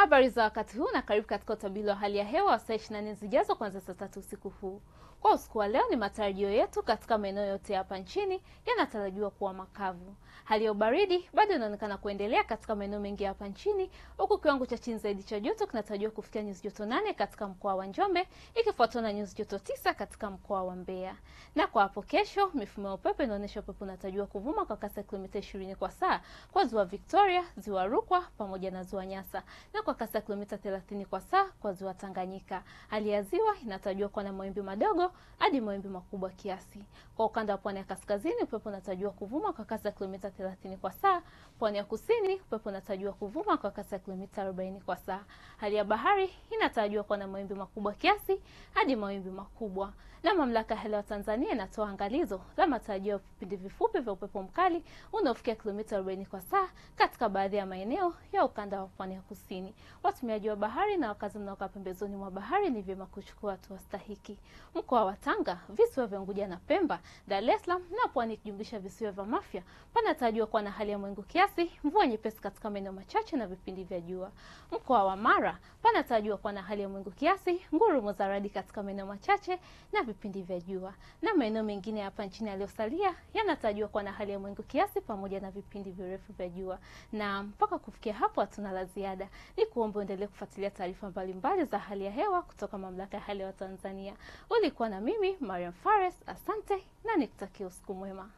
Habari za wakati huu na karibu katika utabiri wa hali ya hewa wa saa 24 zijazo kuanzia saa 3 usiku huu. Kwa usiku wa leo ni matarajio yetu katika maeneo yote hapa nchini yanatarajiwa kuwa makavu. Hali ya ubaridi bado inaonekana kuendelea katika maeneo mengi hapa nchini, huku kiwango cha chini zaidi cha joto kinatarajiwa kufikia nyuzi joto 8 katika mkoa wa Njombe, ikifuatwa na nyuzi joto 9 katika mkoa wa Mbeya. Na kwa hapo kesho, mifumo ya upepo inaonyesha upepo unatarajiwa kuvuma kwa kasi ya kilomita 20 kwa saa kwa ziwa Victoria, ziwa Rukwa pamoja na ziwa Nyasa, na kwa kasi ya kilomita 30 kwa saa kwa ziwa Tanganyika. Hali ya ziwa inatarajiwa kuwa na mawimbi madogo hadi mawimbi makubwa kiasi. Kwa ukanda wa pwani ya kaskazini, upepo unatarajiwa kuvuma kwa kasi ya kilomita 30 kwa saa. Pwani ya kusini, upepo unatarajiwa kuvuma kwa kasi ya kilomita 40 kwa saa. Hali ya bahari inatarajiwa kuwa na mawimbi makubwa kiasi hadi mawimbi makubwa. Na mamlaka ya hewa Tanzania inatoa angalizo la matarajio ya vipindi vifupi vya upepo mkali unaofikia kilomita 40 kwa saa katika baadhi ya maeneo ya ukanda wa pwani ya kusini. Watumiaji wa bahari na wakazi mnaokaa pembezoni mwa bahari ni vyema kuchukua hatua stahiki. Mkoa wa Tanga, visiwa vya Unguja na Pemba, Dar es Salaam na pwani ikijumlisha visiwa vya Mafia panatarajiwa kuwa na hali ya mawingu kiasi, mvua nyepesi katika maeneo machache na vipindi vya jua. Mkoa wa Mara panatarajiwa kuwa na hali ya mawingu kiasi, ngurumo za radi katika maeneo machache na vipindi vya jua. Na maeneo mengine hapa nchini yaliyosalia yanatarajiwa kuwa na hali ya mawingu kiasi pamoja na vipindi virefu vya jua. Na mpaka kufikia hapo hatuna la ziada. Ni kuomba uendelee kufuatilia taarifa mbalimbali za hali ya hewa kutoka mamlaka ya hali ya hewa Tanzania. Ulikuwa na mimi Mariam Fares, asante na nikutakia usiku mwema.